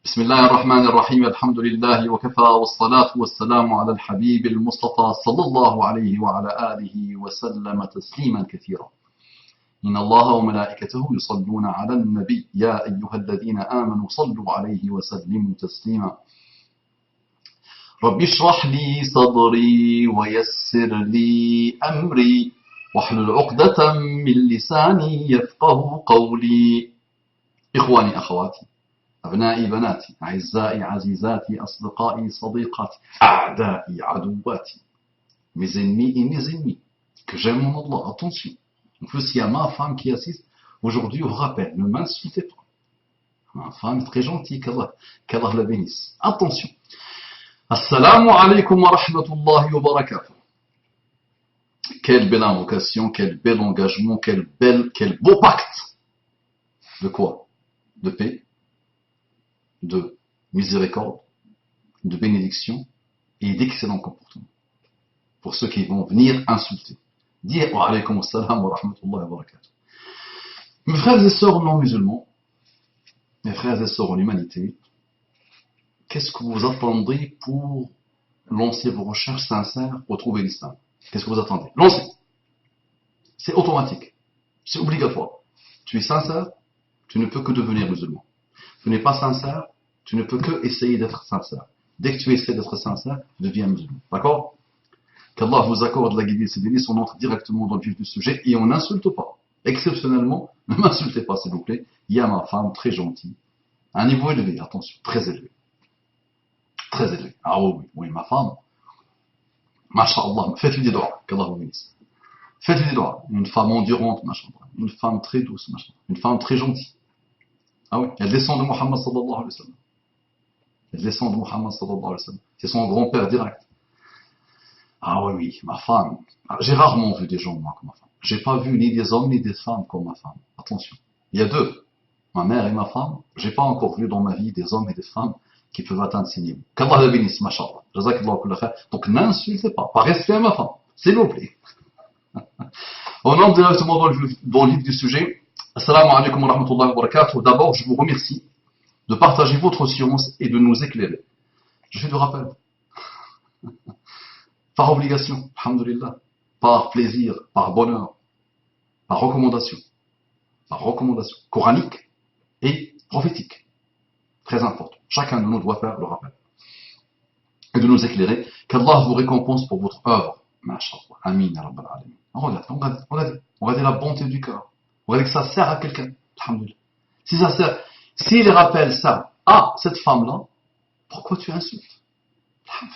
بسم الله الرحمن الرحيم الحمد لله وكفى والصلاة والسلام على الحبيب المصطفى صلى الله عليه وعلى آله وسلم تسليما كثيرا. إن الله وملائكته يصلون على النبي يا أيها الذين آمنوا صلوا عليه وسلموا تسليما. رب اشرح لي صدري ويسر لي أمري واحلل عقدة من لساني يفقه قولي. إخواني أخواتي أبنائي بناتي أعزائي عزيزاتي أصدقائي صديقاتي أعدائي عدواتي mes ennemis et mes ennemis que j'aime mon Allah, attention. En plus il y a ma femme qui assiste aujourd'hui au rappel, ne m'insultez pas, ma femme très gentille, qu'Allah la bénisse, attention. Assalamu alaikum wa rahmatullahi wa barakatuh. Quelle belle invocation, quel bel engagement, quel beau pacte. De quoi? De paix, de miséricorde, de bénédiction et d'excellent comportement. Pour ceux qui vont venir insulter. Dire wa alaykum assalam wa rahmatullahi wa barakatuh. Mes frères et sœurs non musulmans, mes frères et sœurs en humanité, qu'est-ce que vous attendez pour lancer vos recherches sincères pour trouver l'islam? Qu'est-ce que vous attendez? Lancez. C'est automatique. C'est obligatoire. Tu es sincère, tu ne peux que devenir musulman. Tu n'es pas sincère, tu ne peux que essayer d'être sincère. Dès que tu essaies d'être sincère, tu deviens musulman. D'accord? Qu'Allah vous accorde la guidée, ses délices, on entre directement dans le vif du sujet et on n'insulte pas. Exceptionnellement, ne m'insultez pas s'il vous plaît. Il y a ma femme très gentille. À un niveau élevé, attention, très élevé. Très élevé. Ah oui, ma femme. Masha'Allah, faites-lui des doigts, qu'Allah vous bénisse. Faites-lui des doigts. Une femme endurante, masha'Allah. Une femme très douce, masha'Allah. Une femme très gentille. Ah oui, elle descend de Muhammad sallallahu alayhi wa sallam. Elle descend de Muhammad sallallahu alayhi wa sallam. C'est son grand-père direct. Ah oui, ma femme. J'ai rarement vu des gens, moi, comme ma femme. J'ai pas vu ni des hommes ni des femmes comme ma femme. Attention. Il y a deux. Ma mère et ma femme. J'ai pas encore vu dans ma vie des hommes et des femmes qui peuvent atteindre ces niveaux. Qu'Allah la bénisse, mashallah. Jazakallah kulla khair. Donc n'insultez pas. Par respect à ma femme. S'il vous plaît. On entre directement dans le vif du sujet. Assalamu alaikum wa rahmatullahi wa barakatuh. D'abord, je vous remercie de partager votre science et de nous éclairer. Je fais du rappel. Par obligation, alhamdulillah. Par plaisir, par bonheur, par recommandation. Par recommandation coranique et prophétique. Très important. Chacun de nous doit faire le rappel. Et de nous éclairer. Qu'Allah vous récompense pour votre œuvre. Masha'Allah. Amin, ya Rabbal Alamin. Regardez la bonté du cœur. Regardez que ça sert à quelqu'un. Alhamdulillah. Si ça sert, si les rappels servent à cette femme-là, pourquoi tu insultes?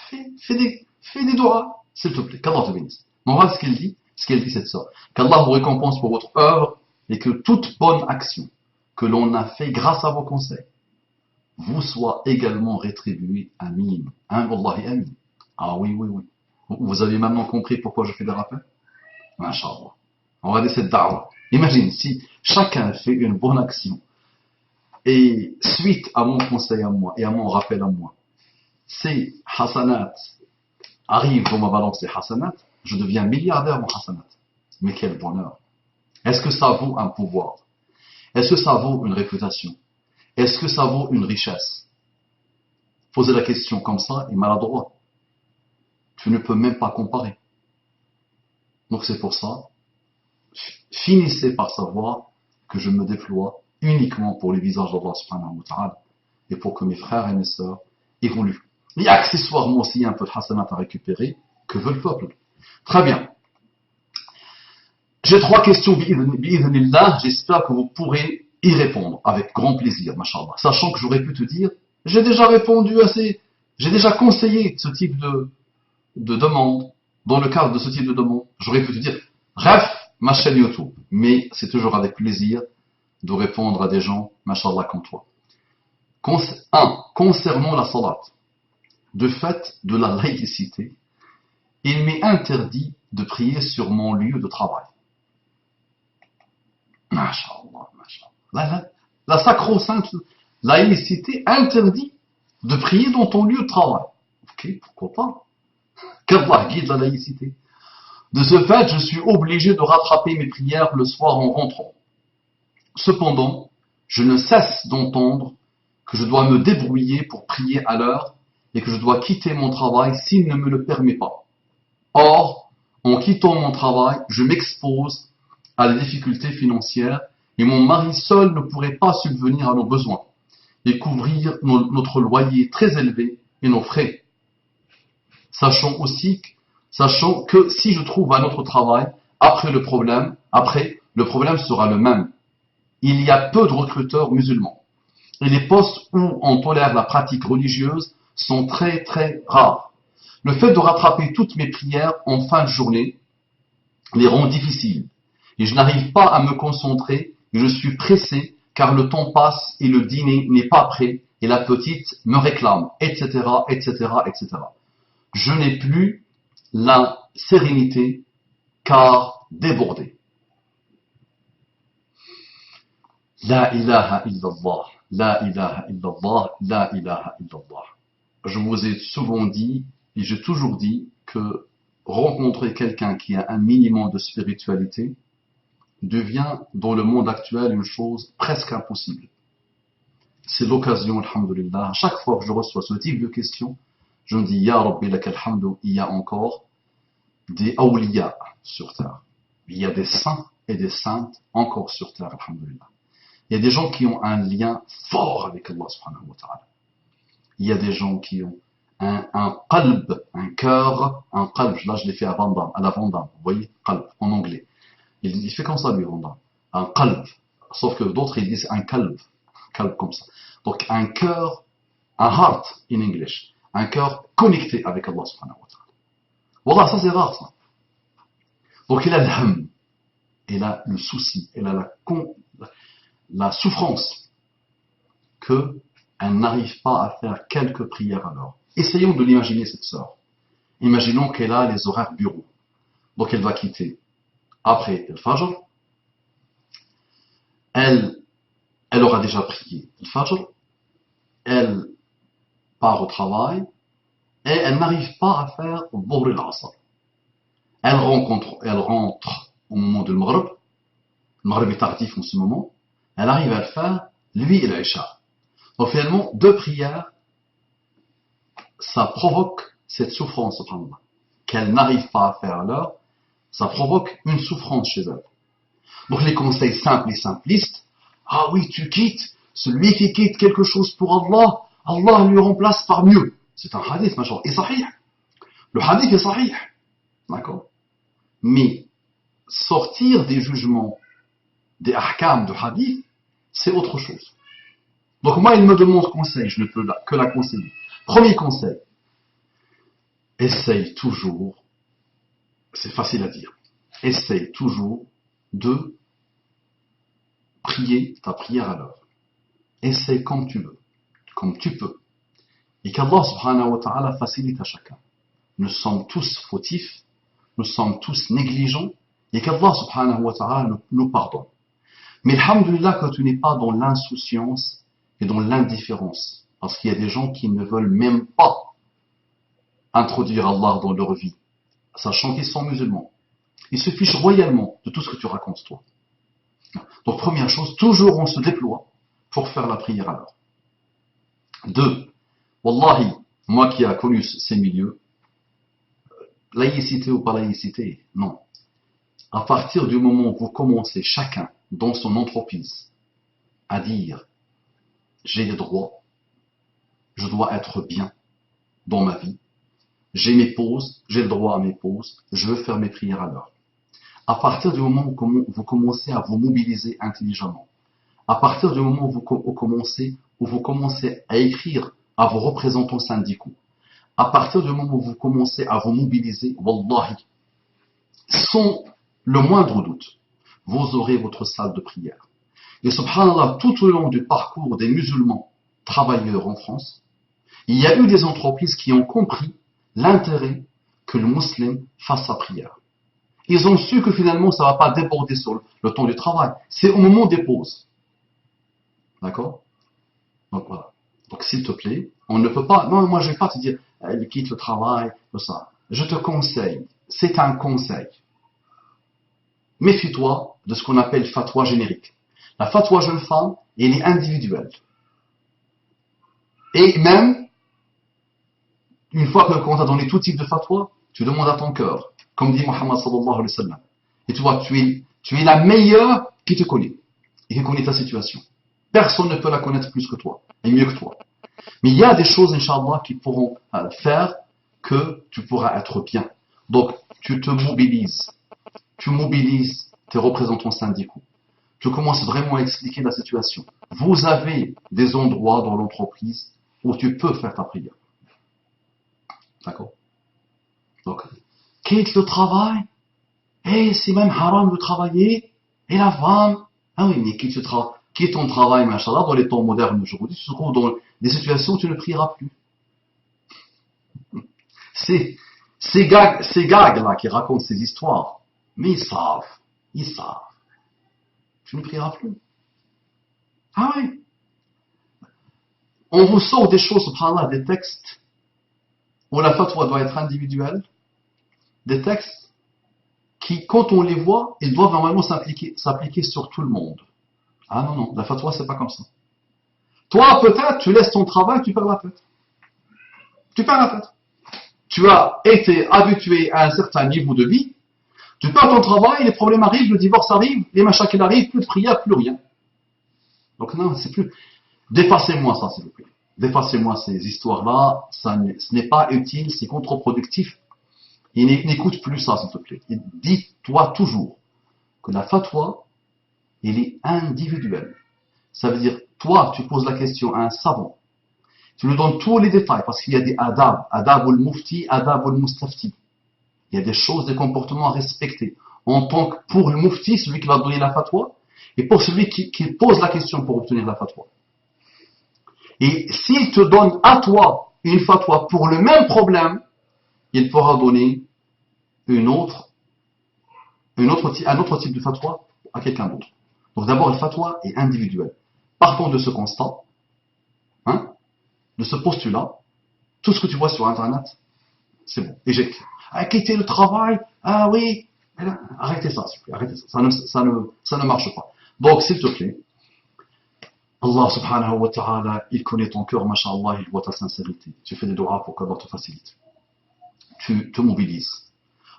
Fais des doigts, s'il te plaît. Qu'Allah te bénisse. On regarde ce qu'elle dit. Ce qu'elle dit, cette sœur. Qu'Allah vous récompense pour votre œuvre et que toute bonne action que l'on a fait grâce à vos conseils vous soit également rétribuée. Amin. Wallahi amin. Ah oui. Vous avez maintenant compris pourquoi je fais des rappels? Masha'Allah. Regardez cette da'wa. Imagine si chacun fait une bonne action et suite à mon conseil à moi et à mon rappel à moi, ces hasanat arrivent dans ma balance des hasanat, je deviens milliardaire en hasanat. Mais quel bonheur! Est-ce que ça vaut un pouvoir? Est-ce que ça vaut une réputation? Est-ce que ça vaut une richesse? Poser la question comme ça est maladroit. Tu ne peux même pas comparer. Donc c'est pour ça, finissez par savoir que je me déploie uniquement pour le visage d'Allah subhanahu wa ta'ala et pour que mes frères et mes sœurs évoluent. Et accessoirement aussi un peu de hasanat à récupérer que veut le peuple. Très bien. J'ai 3 questions, bi'idhnillah, j'espère que vous pourrez y répondre avec grand plaisir, mashallah. Sachant que j'aurais pu te dire, j'ai déjà répondu j'ai déjà conseillé ce type de demande, dans le cadre de ce type de demande, j'aurais pu te dire, bref, ma chaîne YouTube. Mais c'est toujours avec plaisir de répondre à des gens, mashallah, comme toi. 1. Concernant la salat, de fait de la laïcité, il m'est interdit de prier sur mon lieu de travail. Mashallah. La sacro-sainte laïcité interdit de prier dans ton lieu de travail. Ok, pourquoi pas? Qu'Allah guide la laïcité. De ce fait, je suis obligé de rattraper mes prières le soir en rentrant. Cependant, je ne cesse d'entendre que je dois me débrouiller pour prier à l'heure et que je dois quitter mon travail s'il ne me le permet pas. Or, en quittant mon travail, je m'expose à des difficultés financières et mon mari seul ne pourrait pas subvenir à nos besoins et couvrir notre loyer très élevé et nos frais. Sachant que si je trouve un autre travail, après le problème sera le même. Il y a peu de recruteurs musulmans. Et les postes où on tolère la pratique religieuse sont très très rares. Le fait de rattraper toutes mes prières en fin de journée les rend difficiles. Et je n'arrive pas à me concentrer et je suis pressé car le temps passe et le dîner n'est pas prêt et la petite me réclame, etc., etc., etc. Je n'ai plus la sérénité car débordé. La ilaha illallah, la ilaha illallah, la ilaha illallah. Je vous ai souvent dit, et j'ai toujours dit, que rencontrer quelqu'un qui a un minimum de spiritualité devient dans le monde actuel une chose presque impossible. C'est l'occasion, alhamdulillah, à chaque fois que je reçois ce type de questions, je me dis, Ya Rabbi lak alhamdu, il y a encore des awliya sur terre. Il y a des saints et des saintes encore sur terre, alhamdulillah. Il y a des gens qui ont un lien fort avec Allah subhanahu wa ta'ala. Il y a des gens qui ont un qalb, un cœur, un qalb. Là, je l'ai fait à la Vandame. Vous voyez, qalb, en anglais. Il fait comme ça, lui, Vandame. Un qalb. Sauf que d'autres, ils disent un qalb comme ça. Donc, un cœur, un heart in English. Un cœur connecté avec Allah subhanahu wa ta'ala. Voilà, ça c'est rare, ça. Donc, il a l'ham. Il a le souci. Il a la souffrance qu'elle n'arrive pas à faire quelques prières à l'heure. Essayons de l'imaginer, cette sœur. Imaginons qu'elle a les horaires bureau. Donc elle va quitter après le Fajr. Elle aura déjà prié le Fajr. Elle part au travail et elle n'arrive pas à faire Dhuhr al-Asr. Elle rentre au moment du Maghrib. Le Maghrib est tardif en ce moment. Elle arrive à le faire, lui et l'Isha. Donc finalement, deux prières, ça provoque cette souffrance, qu'elle n'arrive pas à faire à l'heure, ça provoque une souffrance chez elle. Donc les conseils simples et simplistes, ah oui, tu quittes, celui qui quitte quelque chose pour Allah, Allah lui remplace par mieux. C'est un hadith, machin, et sahih. Le hadith est sahih. D'accord? Mais sortir des jugements, des ahkam de hadith, c'est autre chose. Donc moi, il me demande conseil, je ne peux que la conseiller. Premier conseil, essaye toujours, c'est facile à dire, essaye toujours de prier ta prière à l'heure. Essaye comme tu veux, comme tu peux. Et qu'Allah subhanahu wa ta'ala facilite à chacun. Nous sommes tous fautifs, nous sommes tous négligents, et qu'Allah subhanahu wa ta'ala nous pardonne. Mais alhamdulillah que tu n'es pas dans l'insouciance et dans l'indifférence. Parce qu'il y a des gens qui ne veulent même pas introduire Allah dans leur vie, sachant qu'ils sont musulmans. Ils se fichent royalement de tout ce que tu racontes, toi. Donc, première chose, toujours on se déploie pour faire la prière à l'heure. Deux, wallahi, moi qui ai connu ces milieux, laïcité ou pas laïcité, non. À partir du moment où vous commencez chacun dans son entreprise à dire j'ai des droits, je dois être bien dans ma vie, j'ai mes pauses, j'ai le droit à mes pauses, je veux faire mes prières à l'heure. À partir du moment où vous commencez à vous mobiliser intelligemment, à partir du moment où vous commencez à écrire à vos représentants syndicaux, à partir du moment où vous commencez à vous mobiliser, wallahi, sans le moindre doute, vous aurez votre salle de prière. Et subhanallah, tout au long du parcours des musulmans travailleurs en France, il y a eu des entreprises qui ont compris l'intérêt que le musulman fasse sa prière. Ils ont su que finalement, ça ne va pas déborder sur le temps du travail. C'est au moment des pauses. D'accord? Donc voilà. Donc s'il te plaît, on ne peut pas... Non, moi je ne vais pas te dire, elle quitte le travail, tout ça. Je te conseille, c'est un conseil. Méfie-toi de ce qu'on appelle fatwa générique. La fatwa jeune femme, elle est individuelle. Et même, une fois qu'on t'a donné tout type de fatwa, tu demandes à ton cœur, comme dit Muhammad sallallahu alayhi wa sallam. Et tu vois, tu es la meilleure qui te connaît, et qui connaît ta situation. Personne ne peut la connaître plus que toi, et mieux que toi. Mais il y a des choses, Inch'Allah, qui pourront faire que tu pourras être bien. Donc, tu te mobilises. Tu mobilises tes représentants syndicaux. Tu commences vraiment à expliquer la situation. Vous avez des endroits dans l'entreprise où tu peux faire ta prière. D'accord? Donc, quitte le travail. Et c'est même haram de travailler. Et la femme. Ah oui, mais quitte ton travail, machallah, dans les temps modernes aujourd'hui, tu te trouves dans des situations où tu ne prieras plus. Ces gags-là qui racontent ces histoires, mais ils savent. Tu ne prieras plus. Ah oui. On vous sort des choses, subhanallah, des textes où la fatwa doit être individuelle, des textes qui, quand on les voit, ils doivent normalement s'appliquer sur tout le monde. Ah non, la fatwa, c'est pas comme ça. Toi, peut-être, tu laisses ton travail, tu perds la tête. Tu as été habitué à un certain niveau de vie, tu perds ton travail, les problèmes arrivent, le divorce arrive, les machins qui arrivent, plus de prière, plus rien. Donc non, c'est plus... Dépassez-moi ça, s'il vous plaît. Dépassez-moi ces histoires-là, ce n'est pas utile, c'est contre-productif. Et n'écoute plus ça, s'il te plaît. Et dis-toi toujours que la fatwa, elle est individuelle. Ça veut dire, toi, tu poses la question à un savant. Tu lui donnes tous les détails, parce qu'il y a des adab al-mufti, adab al-mustafti. Il y a des choses, des comportements à respecter. En tant que pour le mufti, celui qui va donner la fatwa, et pour celui qui pose la question pour obtenir la fatwa. Et s'il te donne à toi une fatwa pour le même problème, il pourra donner un autre type de fatwa à quelqu'un d'autre. Donc d'abord, la fatwa est individuelle. Partons de ce constat, de ce postulat, tout ce que tu vois sur Internet, c'est bon, éjecte. Quitter le travail, ah oui, arrêtez ça, s'il vous plaît, arrêtez ça, ça ne marche pas. Donc, s'il te plaît, Allah subhanahu wa ta'ala, il connaît ton cœur, masha'Allah, il voit ta sincérité. Tu fais des doigts pour qu'Allah te facilite. Tu te mobilises.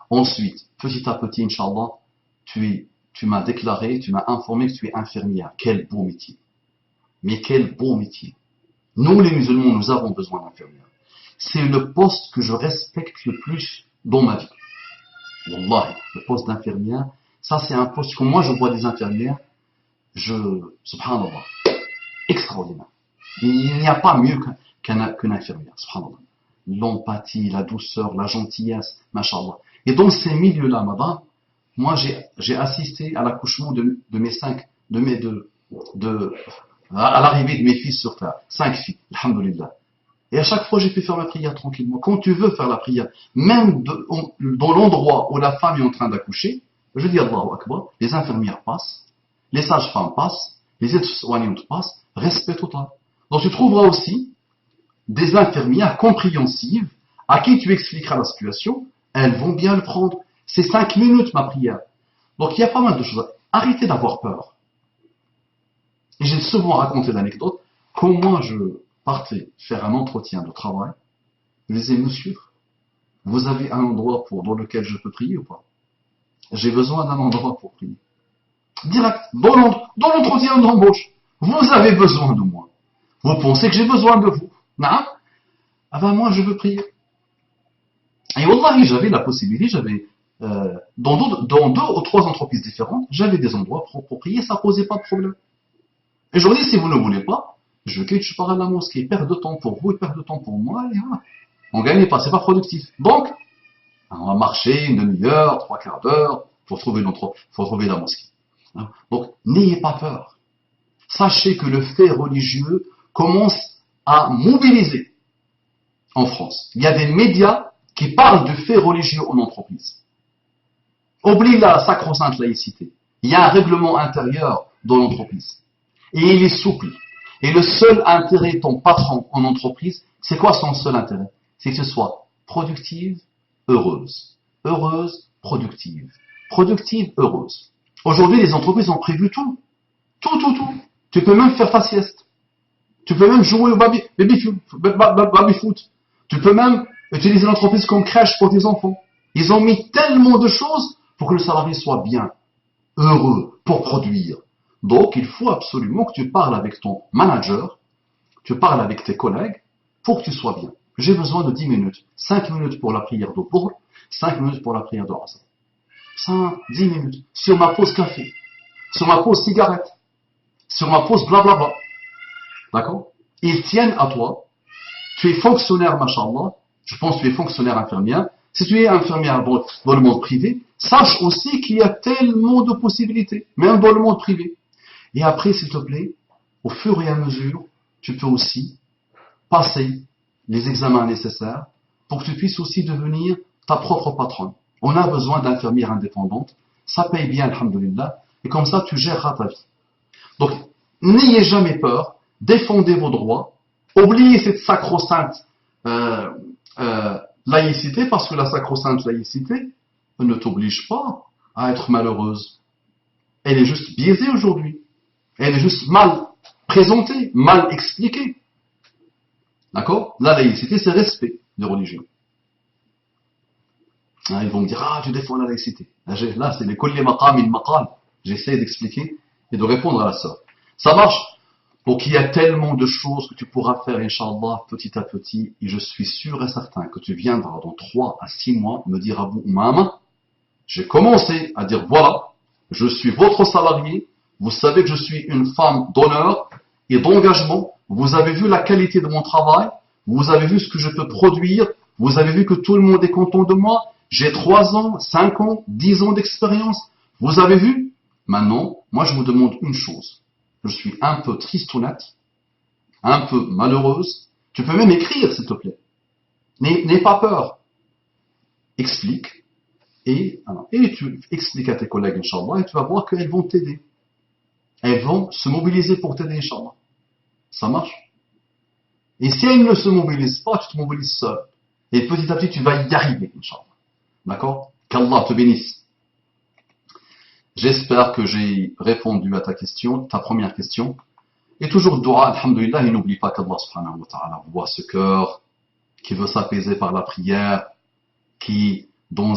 Ensuite, petit à petit, Inch'Allah, tu m'as déclaré, tu m'as informé que tu es infirmière. Quel beau métier. Mais quel beau métier. Nous, les musulmans, nous avons besoin d'infirmières. C'est le poste que je respecte le plus dans ma vie. Wallahi, le poste d'infirmière, ça c'est un poste que moi je vois des infirmières, subhanallah, extraordinaire. Il n'y a pas mieux qu'une infirmière, subhanallah. L'empathie, la douceur, la gentillesse, mashallah. Et dans ces milieux-là, madame, moi j'ai assisté à l'accouchement de mes à l'arrivée de mes fils sur terre. 5 filles, alhamdoulilah. Et à chaque fois, j'ai pu faire ma prière tranquillement. Quand tu veux faire la prière, même dans l'endroit où la femme est en train d'accoucher, je dis Allahu Akbar, les infirmières passent, les sages-femmes passent, les aides-soignantes passent, respect total. Donc tu trouveras aussi des infirmières compréhensives à qui tu expliqueras la situation, elles vont bien le prendre. C'est 5 minutes ma prière. Donc il y a pas mal de choses. Arrêtez d'avoir peur. Et j'ai souvent raconté l'anecdote, comment je partais faire un entretien de travail. Je disais, monsieur, vous avez un endroit dans lequel je peux prier ou pas? J'ai besoin d'un endroit pour prier. Direct, dans l'entretien d'embauche. Vous avez besoin de moi. Vous pensez que j'ai besoin de vous? Non? Ah ben moi je veux prier. Et wallahi, j'avais la possibilité, dans 2 ou 3 entreprises différentes, j'avais des endroits pour prier, ça ne posait pas de problème. Et je leur dis, si vous ne voulez pas, je quitte, je pars à la mosquée, perd de temps pour vous et perd de temps pour moi, et voilà. On ne gagne pas, c'est pas productif. Donc, on va marcher une demi-heure, 3 quarts d'heure, pour trouver la mosquée. Donc, n'ayez pas peur. Sachez que le fait religieux commence à mobiliser en France. Il y a des médias qui parlent de faits religieux en entreprise. Oublie la sacro-sainte laïcité. Il y a un règlement intérieur dans l'entreprise. Et il est souple. Et le seul intérêt de ton patron en entreprise, c'est quoi son seul intérêt? C'est que ce soit productive, heureuse. Heureuse, productive. Productive, heureuse. Aujourd'hui, les entreprises ont prévu tout. Tout. Tu peux même faire ta sieste. Tu peux même jouer au baby foot. Tu peux même utiliser l'entreprise comme crèche pour tes enfants. Ils ont mis tellement de choses pour que le salarié soit bien, heureux, pour produire. Donc, il faut absolument que tu parles avec ton manager, tu parles avec tes collègues pour que tu sois bien. J'ai besoin de 10 minutes. 5 minutes pour la prière de Dhuhr, 5 minutes pour la prière de Asr. 10 minutes. Sur ma pause café, sur ma pause cigarette, sur ma pause blablabla. D'accord? Ils tiennent à toi. Tu es fonctionnaire, machallah. Je pense que tu es fonctionnaire infirmière. Si tu es infirmière dans le monde privé, sache aussi qu'il y a tellement de possibilités, même dans le monde privé. Et après, s'il te plaît, au fur et à mesure, tu peux aussi passer les examens nécessaires pour que tu puisses aussi devenir ta propre patronne. On a besoin d'infirmières indépendantes. Ça paye bien, alhamdoulilah. Et comme ça, tu géreras ta vie. Donc, n'ayez jamais peur. Défendez vos droits. Oubliez cette sacro-sainte laïcité, parce que la sacro-sainte laïcité ne t'oblige pas à être malheureuse. Elle est juste biaisée aujourd'hui. Elle est juste mal présentée, mal expliquée. D'accord? La laïcité, c'est respect des religions. Ils vont me dire, ah, tu défends la laïcité. Là, c'est les colliers maqam il maqal. J'essaie d'expliquer et de répondre à la sœur. Ça marche? Donc, il y a tellement de choses que tu pourras faire, Inch'Allah, petit à petit. Et je suis sûr et certain que tu viendras dans 3 à 6 mois me dire, Abou Oumama, j'ai commencé à dire, voilà, je suis votre salarié. Vous savez que je suis une femme d'honneur et d'engagement. Vous avez vu la qualité de mon travail. Vous avez vu ce que je peux produire. Vous avez vu que tout le monde est content de moi. J'ai 3 ans, 5 ans, 10 ans d'expérience. Vous avez vu? Maintenant, moi je vous demande une chose. Je suis un peu tristounette, un peu malheureuse. Tu peux même écrire, s'il te plaît. N'aie pas peur. Explique. Et tu expliques à tes collègues, Inch'Allah, et tu vas voir qu'elles vont t'aider. Elles vont se mobiliser pour t'aider, Inch'Allah. Ça marche? Et si elles ne se mobilisent pas, tu te mobilises seul. Et petit à petit, tu vas y arriver, Inch'Allah. D'accord? Qu'Allah te bénisse. J'espère que j'ai répondu à ta question, ta première question. Et toujours dua, alhamdoulilah, et n'oublie pas qu'Allah subhanahu wa ta'ala voit ce cœur qui veut s'apaiser par la prière, qui, dans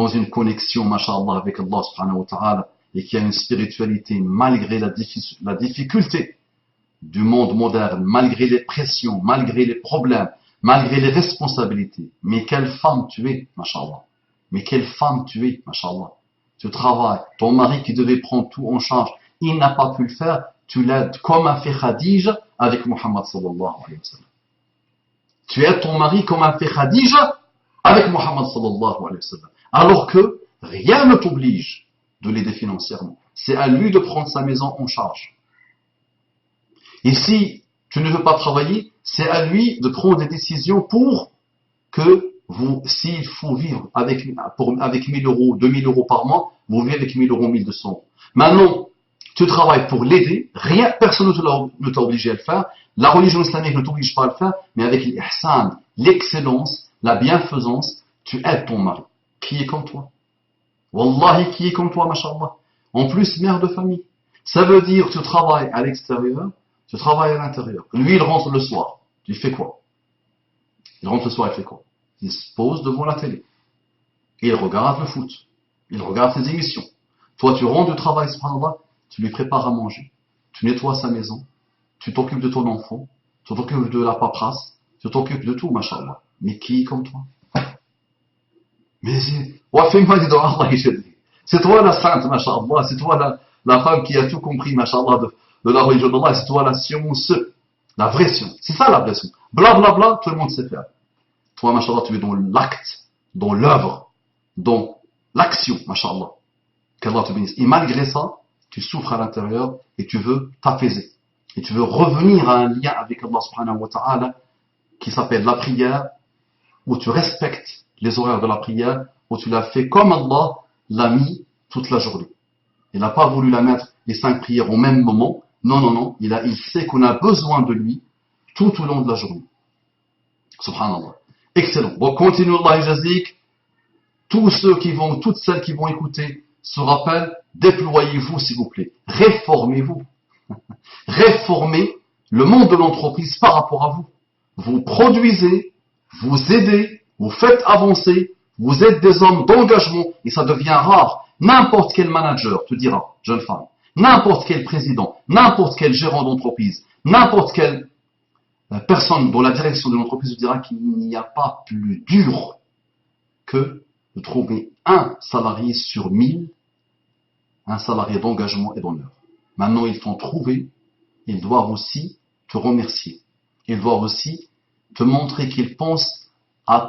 une connexion, mashallah, avec Allah subhanahu wa ta'ala, et qui a une spiritualité malgré la difficulté du monde moderne, malgré les pressions, malgré les problèmes, malgré les responsabilités. Mais quelle femme tu es, mashallah. Mais quelle femme tu es, mashallah. Tu travailles, ton mari qui devait prendre tout en charge, il n'a pas pu le faire, tu l'aides comme a fait Khadija avec Muhammad sallallahu alayhi wa sallam. Tu aides ton mari comme a fait Khadija avec Muhammad sallallahu alayhi wa sallam. Alors que rien ne t'oblige de l'aider financièrement. C'est à lui de prendre sa maison en charge. Et si tu ne veux pas travailler, c'est à lui de prendre des décisions pour que s'il faut vivre avec 1000 euros, 2000 euros par mois, vous vivez avec 1000 euros, 1200 euros. Maintenant, tu travailles pour l'aider, personne ne t'a obligé à le faire, la religion islamique ne t'oblige pas à le faire, mais avec l'ihsan, l'excellence, la bienfaisance, tu aides ton mari, qui est comme toi. Wallahi, qui est comme toi, mashallah. En plus, mère de famille. Ça veut dire que tu travailles à l'extérieur, tu travailles à l'intérieur. Lui, il rentre le soir. Il fait quoi? Il rentre le soir, il fait quoi? Il se pose devant la télé. Et il regarde le foot. Il regarde ses émissions. Toi, tu rentres du travail, subhanallah, tu lui prépares à manger. Tu nettoies sa maison. Tu t'occupes de ton enfant. Tu t'occupes de la paperasse. Tu t'occupes de tout, mashallah. Mais qui est comme toi? Mais c'est toi la sainte, mashallah. C'est toi la femme qui a tout compris, mashallah, de la religion d'Allah. C'est toi la science. La vraie science. C'est ça la vraie science. Blablabla, bla, bla, tout le monde sait faire. Toi, mashallah, tu es dans l'acte, dans l'œuvre, dans l'action, mashallah. Qu'Allah te bénisse. Et malgré ça, tu souffres à l'intérieur et tu veux t'apaiser. Et tu veux revenir à un lien avec Allah subhanahu wa ta'ala qui s'appelle la prière, où tu respectes les horaires de la prière, où tu l'as fait comme Allah l'a mis toute la journée. Il n'a pas voulu la mettre les 5 prières au même moment. Non, non, non. Il sait qu'on a besoin de lui tout au long de la journée. Subhanallah. Excellent. Donc, continue Allah jazik. Toutes celles qui vont écouter ce rappel, déployez-vous, s'il vous plaît. Réformez-vous. Réformez le monde de l'entreprise par rapport à vous. Vous produisez, vous aidez, vous faites avancer, vous êtes des hommes d'engagement et ça devient rare. N'importe quel manager te dira, jeune femme, n'importe quel président, n'importe quel gérant d'entreprise, n'importe quelle personne dans la direction de l'entreprise te dira qu'il n'y a pas plus dur que de trouver un salarié sur 1000, un salarié d'engagement et d'honneur. Maintenant, ils t'ont trouvé, ils doivent aussi te remercier. Ils doivent aussi te montrer qu'ils pensent à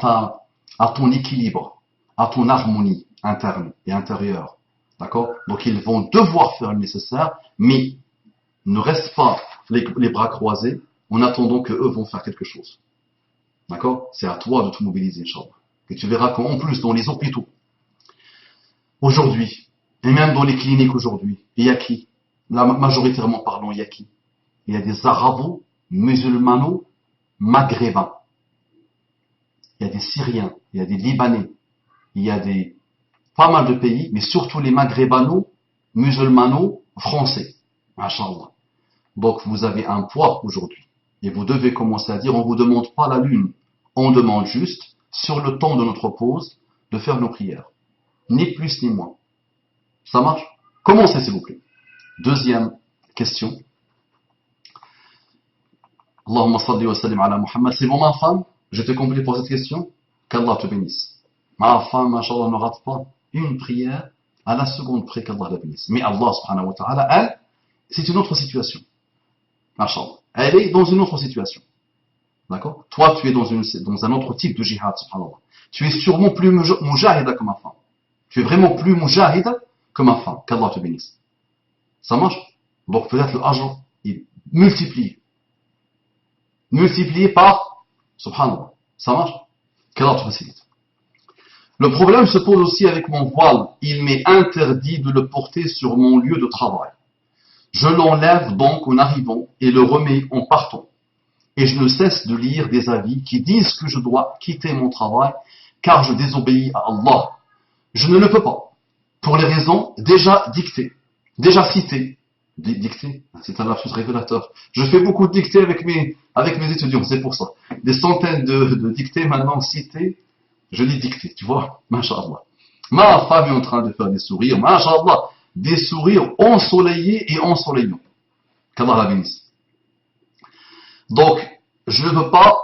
ton équilibre, à ton harmonie interne et intérieure. D'accord? Donc, ils vont devoir faire le nécessaire, mais ne reste pas les bras croisés en attendant qu'eux vont faire quelque chose. D'accord? C'est à toi de te mobiliser, Inch'Allah. Et tu verras qu'en plus, dans les hôpitaux, aujourd'hui, et même dans les cliniques aujourd'hui, il y a qui? Là, majoritairement parlant, il y a qui? Il y a des arabo-musulmano-maghrébins. Il y a des Syriens, il y a des Libanais, il y a pas mal de pays, mais surtout les maghrébano-musulmano-français. Masha'Allah. Donc vous avez un poids aujourd'hui. Et vous devez commencer à dire, on ne vous demande pas la lune. On demande juste, sur le temps de notre pause, de faire nos prières. Ni plus ni moins. Ça marche? Commencez s'il vous plaît. Deuxième question. Allahumma salli wa sallim ala Muhammad. C'est bon ma femme? Je t'ai compris pour cette question? Qu'Allah te bénisse. Ma femme, machallah, ne rate pas une prière à la seconde près qu'Allah la bénisse. Mais Allah subhanahu wa ta'ala, elle, c'est une autre situation. Machallah. Elle est dans une autre situation. D'accord? Toi, tu es dans un autre type de jihad, subhanallah. Tu es sûrement plus mujahida que ma femme. Tu es vraiment plus mujahida que ma femme. Qu'Allah te bénisse. Ça marche? Donc peut-être le ajr est multiplié. Multiplié par, subhanallah. Ça marche? Qu'Allah te facilite. Le problème se pose aussi avec mon voile. Il m'est interdit de le porter sur mon lieu de travail. Je l'enlève donc en arrivant et le remets en partant. Et je ne cesse de lire des avis qui disent que je dois quitter mon travail car je désobéis à Allah. Je ne le peux pas. Pour les raisons déjà dictées, déjà citées. Dictées, c'est un lapsus révélateur. Je fais beaucoup de dictées avec mes étudiants, c'est pour ça. Des centaines de dictées maintenant citées, je dis dictées, tu vois, masha'Allah. Ma femme est en train de faire des sourires, masha'Allah, des sourires ensoleillés et ensoleillants. Qu'Allah la bénisse. Donc, je ne veux pas,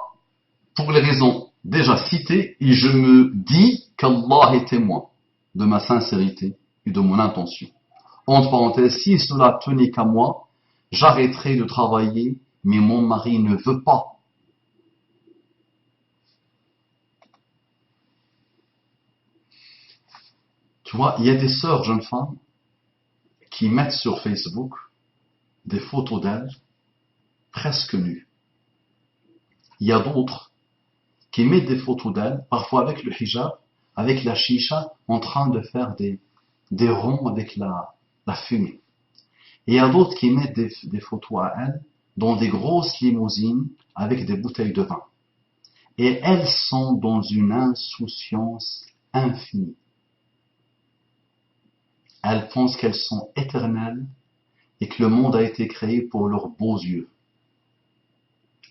pour les raisons déjà citées, et je me dis qu'Allah est témoin de ma sincérité et de mon intention. Entre parenthèses, si cela tenait qu'à moi, j'arrêterais de travailler, mais mon mari ne veut pas. Tu vois, il y a des sœurs jeunes femmes qui mettent sur Facebook des photos d'elles presque nues. Il y a d'autres qui mettent des photos d'elles, parfois avec le hijab, avec la chicha, en train de faire des ronds avec la fumée. Et il y a d'autres qui mettent des photos à elles dans des grosses limousines avec des bouteilles de vin. Et elles sont dans une insouciance infinie. Elles pensent qu'elles sont éternelles et que le monde a été créé pour leurs beaux yeux.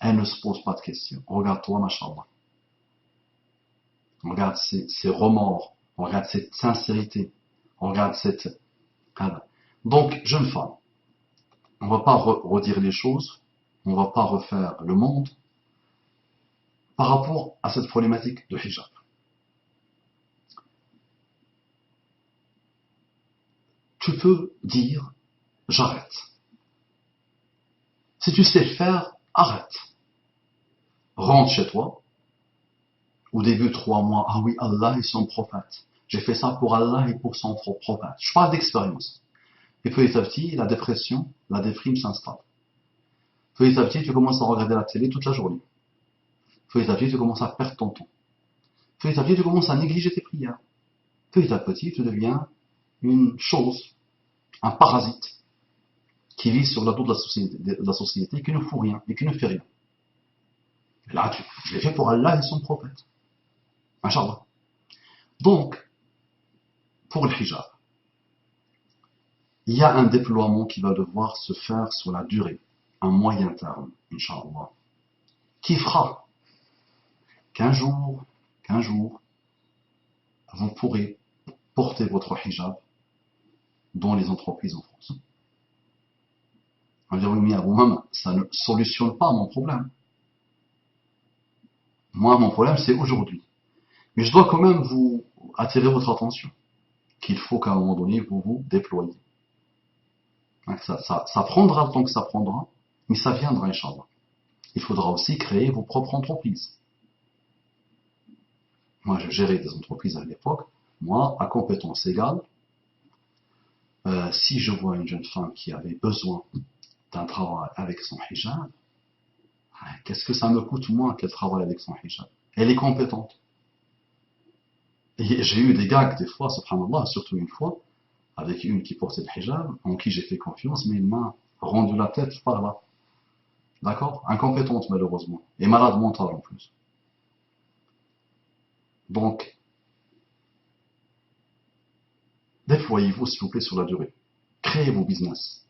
Elles ne se posent pas de questions. Regarde-toi, mashallah. Regarde ces remords. Regarde cette sincérité. Regarde cette... Donc, jeune femme, on ne va pas redire les choses. On ne va pas refaire le monde par rapport à cette problématique de hijab. Tu peux dire, j'arrête. Si tu sais le faire, arrête. Rentre chez toi. Au début, 3 mois, ah oui, Allah et son prophète. J'ai fait ça pour Allah et pour son prophète. Je parle d'expérience. Et petit à petit, la dépression, la déprime s'installe. Petit à petit, tu commences à regarder la télé toute la journée. Petit à petit, tu commences à perdre ton temps. Petit à petit, tu commences à négliger tes prières. Petit à petit, tu deviens une chose, un parasite, qui vit sur la dos de la société, qui ne fout rien et qui ne fait rien. Et là, je l'ai fait pour Allah et son prophète. Inch'Allah. Donc, pour le hijab, il y a un déploiement qui va devoir se faire sur la durée. un moyen terme, Inch'Allah, qui fera qu'un jour, vous pourrez porter votre hijab dans les entreprises en France. On va dire, oui, mais vous-même, ça ne solutionne pas mon problème. Moi, mon problème, c'est aujourd'hui. Mais je dois quand même vous attirer votre attention qu'il faut qu'à un moment donné, vous vous déployiez. Ça prendra le temps que ça prendra, mais ça viendra, Inch'Allah. Il faudra aussi créer vos propres entreprises. Moi, je gérais des entreprises à l'époque. Moi, à compétence égale, si je vois une jeune femme qui avait besoin d'un travail avec son hijab, qu'est-ce que ça me coûte moins qu'elle travaille avec son hijab? Elle est compétente. Et j'ai eu des gags des fois, subhanallah, surtout une fois, avec une qui portait le hijab, en qui j'ai fait confiance, mais il m'a rendu la tête par là. D'accord? Incompétente malheureusement. Et malade mentale en plus. Donc, déployez-vous s'il vous plaît sur la durée. Créez vos business.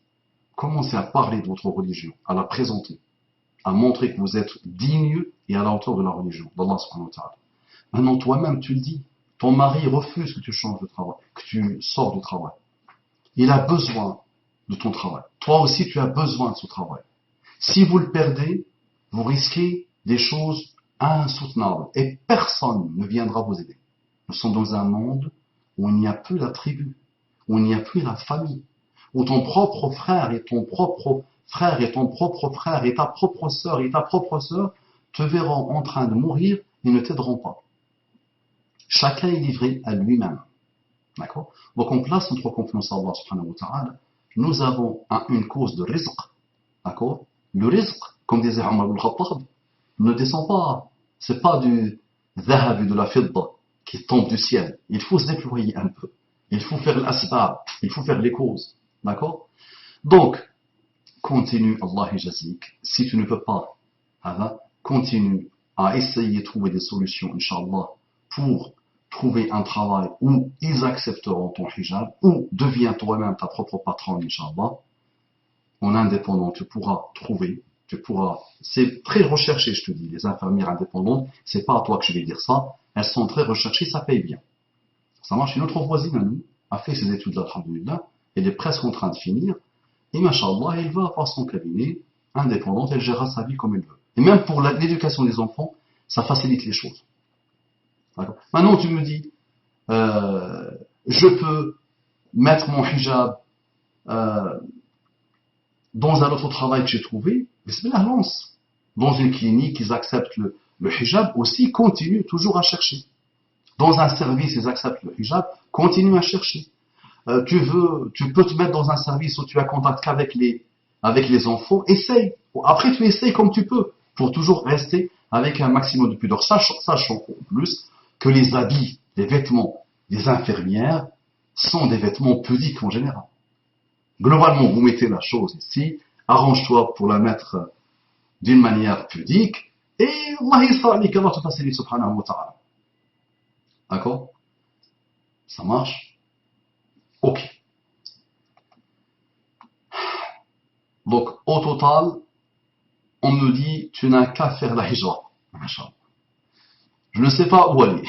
Commencez à parler de votre religion, à la présenter, à montrer que vous êtes digne et à la hauteur de la religion d'Allah subhanahu wa ta'ala. Maintenant, toi-même, tu le dis, ton mari refuse que tu changes de travail, que tu sors du travail. Il a besoin de ton travail. Toi aussi, tu as besoin de ce travail. Si vous le perdez, vous risquez des choses insoutenables et personne ne viendra vous aider. Nous sommes dans un monde où il n'y a plus la tribu, où il n'y a plus la famille, où ton propre frère et ton propre frère et ton propre frère et ta propre sœur et ta propre sœur te verront en train de mourir et ne t'aideront pas. Chacun est livré à lui-même. D'accord? Donc on place notre confiance à Allah subhanahu wa ta'ala. Nous avons une cause de rizq. D'accord? Le rizq, comme disait Omar ibn Khattab, ne descend pas. C'est pas du dhahab et de la fidda qui tombe du ciel. Il faut se déployer un peu. Il faut faire l'asbab. Il faut faire les causes. D'accord? Donc, continue, Allah yajazik. Si tu ne peux pas, continue à essayer de trouver des solutions, Inch'Allah, pour trouver un travail où ils accepteront ton hijab, ou deviens toi-même ta propre patronne, Inch'Allah. En indépendant, tu pourras trouver, c'est très recherché, je te dis, les infirmières indépendantes, c'est pas à toi que je vais dire ça, elles sont très recherchées, ça paye bien. Ça marche, une autre voisine à nous a fait ses études là, alhamdoulilah, elle est presque en train de finir, et machallah, elle va avoir son cabinet, indépendante, elle gérera sa vie comme elle veut. Et même pour l'éducation des enfants, ça facilite les choses. D'accord. Maintenant, tu me dis, je peux mettre mon hijab dans un autre travail que j'ai trouvé, bismillah, lance. Dans une clinique, ils acceptent le hijab, aussi continue toujours à chercher. Dans un service, ils acceptent le hijab, continue à chercher. Tu peux te mettre dans un service où tu as contact qu'avec les enfants, essaye. Après, tu essayes comme tu peux, pour toujours rester avec un maximum de pudeur. Sachant en plus que les habits, les vêtements des infirmières sont des vêtements pudiques en général. Globalement, vous mettez la chose ici, arrange-toi pour la mettre d'une manière pudique, et Allah yisalik, Allah te facilite subhanahu wa ta'ala. D'accord? Ça marche? Ok. Donc, au total, on me dit, tu n'as qu'à faire la hijra. Je ne sais pas où aller,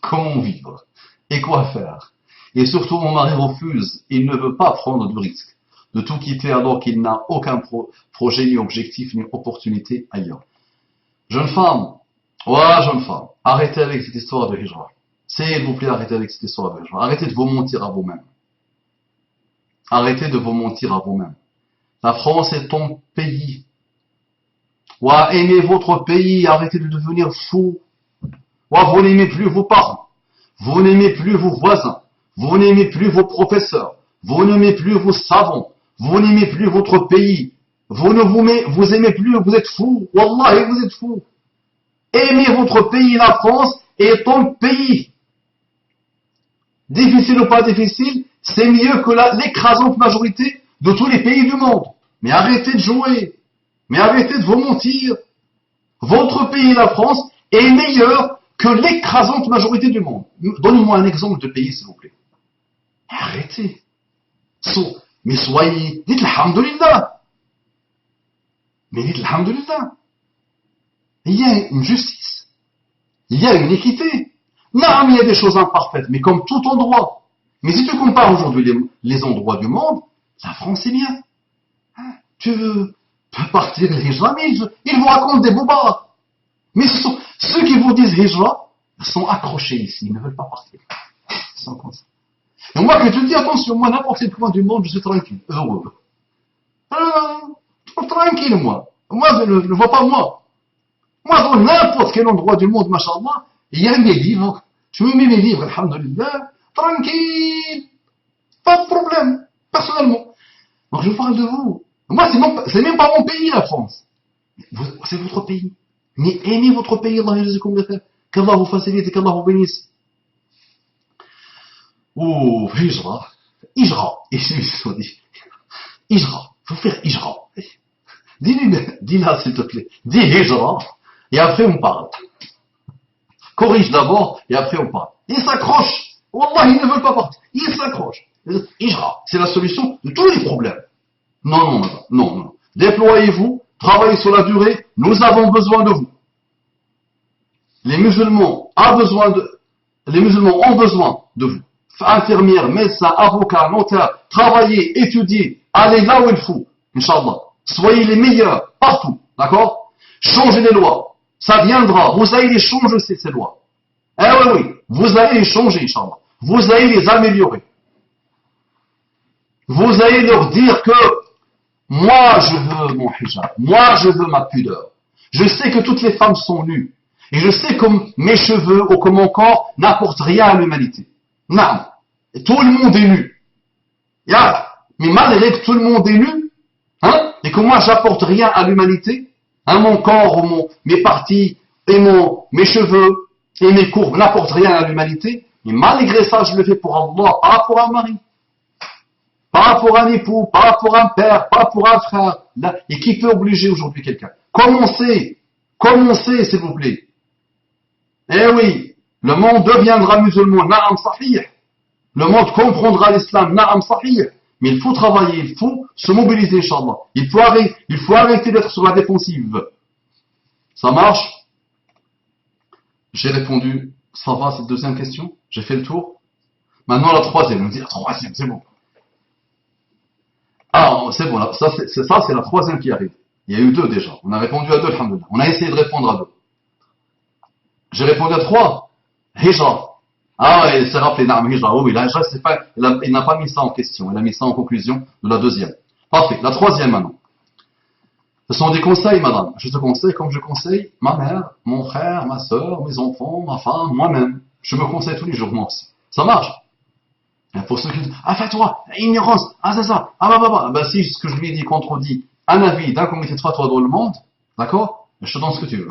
comment vivre, et quoi faire. Et surtout, mon mari refuse, il ne veut pas prendre de risque, de tout quitter alors qu'il n'a aucun projet, ni objectif, ni opportunité ailleurs. Jeune femme, arrêtez avec cette histoire de hijra. S'il vous plaît, arrêtez avec cette histoire de hijra. Arrêtez de vous mentir à vous-même. Arrêtez de vous mentir à vous-même. La France est ton pays. Aimez votre pays, arrêtez de devenir fou. Vous n'aimez plus vos parents. Vous n'aimez plus vos voisins. Vous n'aimez plus vos professeurs. Vous n'aimez plus vos savants. Vous n'aimez plus votre pays. Vous aimez plus, vous êtes fou. Wallahi, vous êtes fou. Aimez votre pays, la France est ton pays. Difficile ou pas difficile, c'est mieux que l'écrasante majorité de tous les pays du monde. Mais arrêtez de jouer. Mais arrêtez de vous mentir. Votre pays, la France, est meilleur que l'écrasante majorité du monde. Donnez-moi un exemple de pays, s'il vous plaît. Arrêtez. Mais soyez, dites alhamdoulilah. Mais dites, alhamdulillah, il y a une justice, il y a une équité. Non, il y a des choses imparfaites, mais comme tout endroit. Mais si tu compares aujourd'hui les endroits du monde, la France est bien. Tu veux partir l'Hijra, mais ils vous racontent des bobards. Mais ceux qui vous disent Hijra sont accrochés ici, ils ne veulent pas partir. Ils sont comme ça. Et moi, que tu dis, attention, moi, n'importe quel point du monde, je suis tranquille, heureux. Tranquille, moi. Moi, je ne vois pas moi. Moi, dans n'importe quel endroit du monde, machallah, il y a mes livres. Je me mets mes livres, alhamdulillah, tranquille. Pas de problème, personnellement. Donc, je vous parle de vous. Moi, c'est même pas mon pays, la France. C'est votre pays. Mais aimez votre pays, Allah yajazakum bi khair. Qu'Allah vous facilite et qu'Allah vous bénisse. Ouh, Hijra. Hijra. Ici, ils dit. Hijra. Faut faire Hijra. Dis-la, s'il te plaît. Dis Hijra. Et après, on parle. Corrige d'abord, et après, on parle. Ils s'accrochent. Wallah, ils ne veulent pas partir. Ils s'accrochent. Hijra. C'est la solution de tous les problèmes. Non. Déployez-vous. Travaillez sur la durée. Nous avons besoin de vous. Les musulmans ont besoin de vous. Infirmières, médecins, avocats, notaires, travaillez, étudiez, allez là où il faut, Inch'Allah. Soyez les meilleurs, partout, d'accord? Changez les lois, ça viendra, vous allez les changer ces lois. Eh oui, vous allez les changer, Inch'Allah. Vous allez les améliorer. Vous allez leur dire que moi je veux mon hijab, moi je veux ma pudeur. Je sais que toutes les femmes sont nues, et je sais que mes cheveux ou que mon corps n'apportent rien à l'humanité. Non. Et tout le monde est nu. Mais malgré que tout le monde est nu, et que moi j'apporte rien à l'humanité, mon corps ou mes parties et mes cheveux et mes courbes n'apportent rien à l'humanité, mais malgré ça je le fais pour Allah, pas pour un mari, pas pour un époux, pas pour un père, pas pour un frère. Et qui peut obliger aujourd'hui quelqu'un? Commencez, s'il vous plaît. Eh oui, le monde deviendra musulman, na'am sahih. Le monde comprendra l'islam, na'am sahih. Mais il faut travailler, il faut se mobiliser, Inch'Allah. Il faut arrêter d'être sur la défensive. Ça marche? J'ai répondu, ça va, cette deuxième question? J'ai fait le tour? Maintenant la troisième, on me dit la troisième, c'est bon. Ah, c'est bon, ça c'est la troisième qui arrive. Il y a eu deux déjà. On a répondu à deux, alhamdoulilah. On a essayé de répondre à deux. J'ai répondu à trois. Hijra. Ah, il s'est rappelé, Naam, Hijra. Oui, la Hijra, il n'a pas mis ça en question. Il a mis ça en conclusion de la deuxième. Parfait. La troisième maintenant. Ce sont des conseils, madame. Je te conseille comme je conseille ma mère, mon frère, ma soeur, mes enfants, ma femme, moi-même. Je me conseille tous les jours, moi aussi. Ça marche? Et pour ceux qui disent, fais-toi, ignorance, c'est ça, bah, si ce que je lui ai dit contredit un avis d'un comité de fatwa dans le monde, d'accord? Je te donne ce que tu veux.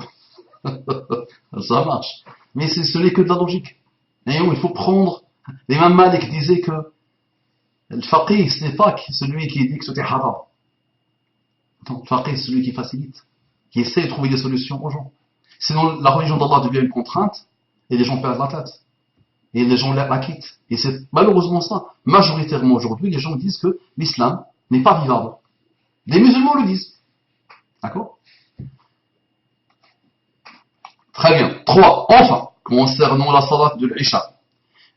Ça marche. Mais ce n'est que de la logique. Et il faut prendre. L'imam Malik disait que le faqih, ce n'est pas celui qui dit que c'était haram. Non, le faqih, c'est celui qui facilite, qui essaie de trouver des solutions aux gens. Sinon, la religion d'Allah devient une contrainte et les gens perdent la tête. Et les gens la quittent. Et c'est malheureusement ça. Majoritairement aujourd'hui, les gens disent que l'islam n'est pas vivable. Les musulmans le disent. D'accord? Très bien. 3. Enfin, concernant la salat de l'Isha.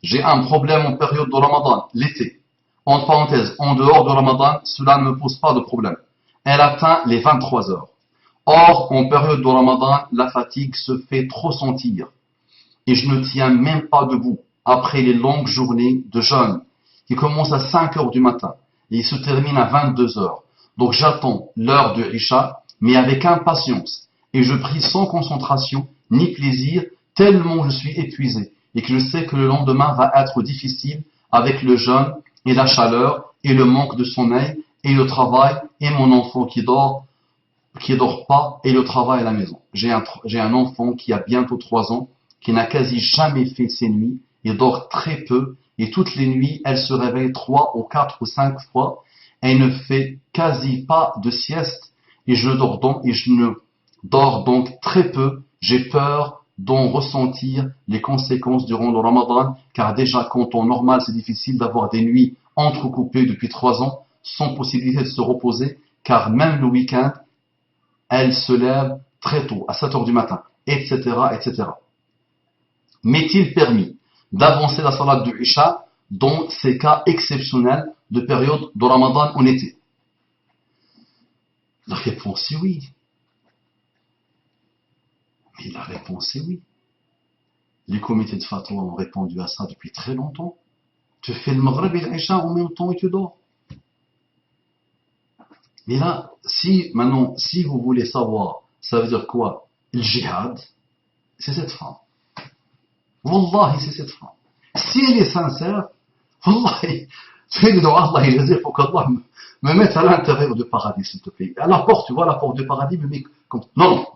J'ai un problème en période de Ramadan, l'été. Entre parenthèses, en dehors de Ramadan, cela ne me pose pas de problème. Elle atteint les 23 heures. Or, en période de Ramadan, la fatigue se fait trop sentir. Et je ne tiens même pas debout après les longues journées de jeûne qui commencent à 5 heures du matin et se terminent à 22 heures. Donc j'attends l'heure de Isha, mais avec impatience. Et je prie sans concentration ni plaisir, tellement je suis épuisé et que je sais que le lendemain va être difficile avec le jeûne et la chaleur et le manque de sommeil et le travail et mon enfant qui dort pas et le travail à la maison. J'ai un enfant qui a bientôt 3 ans, qui n'a quasi jamais fait ses nuits, il dort très peu et toutes les nuits elle se réveille 3 ou 4 ou 5 fois et ne fait quasi pas de sieste et je ne dors donc très peu. J'ai peur d'en ressentir les conséquences durant le Ramadan, car déjà qu'en temps normal c'est difficile d'avoir des nuits entrecoupées depuis 3 ans sans possibilité de se reposer, car même le week-end elle se lève très tôt, à 7 heures du matin, etc., etc. M'est-il permis d'avancer la salat de Isha dans ces cas exceptionnels de période de Ramadan en été? La réponse est oui. Mais la réponse est oui. Les comités de fatwa ont répondu à ça depuis très longtemps. Tu fais le Maghreb et l'Isha en même temps et tu dors. Mais là, si vous voulez savoir, ça veut dire quoi? Le djihad, c'est cette femme. Wallahi, c'est cette femme. Si elle est sincère, Wallahi, tu fais des doigts, Allah, il faut qu'Allah me mette à l'intérieur du paradis, s'il te plaît. À la porte, tu vois, la porte du paradis, me met non,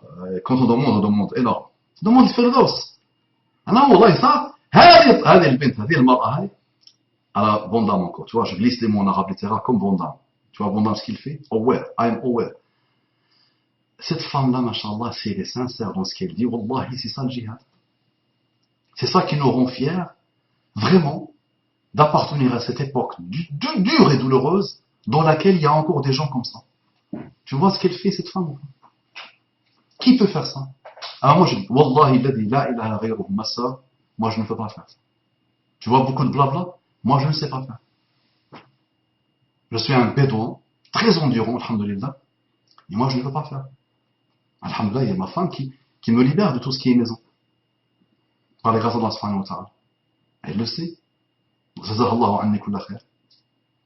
quand on demande énorme. On demande Firdaus. أنا والله صح هذه البنت هذه المرأة هاي على bon dame encore, tu vois, je glisse les mots en arabe littéraire comme bon dame. Tu vois bon dame ce qu'il fait? Aware, I am aware. Cette femme-là, machallah, si elle est sincère dans ce qu'elle dit, wallahi, c'est ça le djihad. C'est ça qui nous rend fiers, vraiment, d'appartenir à cette époque dure et douloureuse dans laquelle il y a encore des gens comme ça. Tu vois ce qu'elle fait, cette femme? Qui peut faire ça? Alors moi je dis, Wallahi alladhi la ilaha ghayruhu, ma sœur, moi je ne peux pas faire. Tu vois beaucoup de blabla? Moi je ne sais pas faire. Je suis un bédouin, très endurant, alhamdulillah, et moi je ne peux pas faire. Alhamdulillah, il y a ma femme qui me libère de tout ce qui est maison. Par les grâces d'Allah subhanahu wa ta'ala. Elle le sait.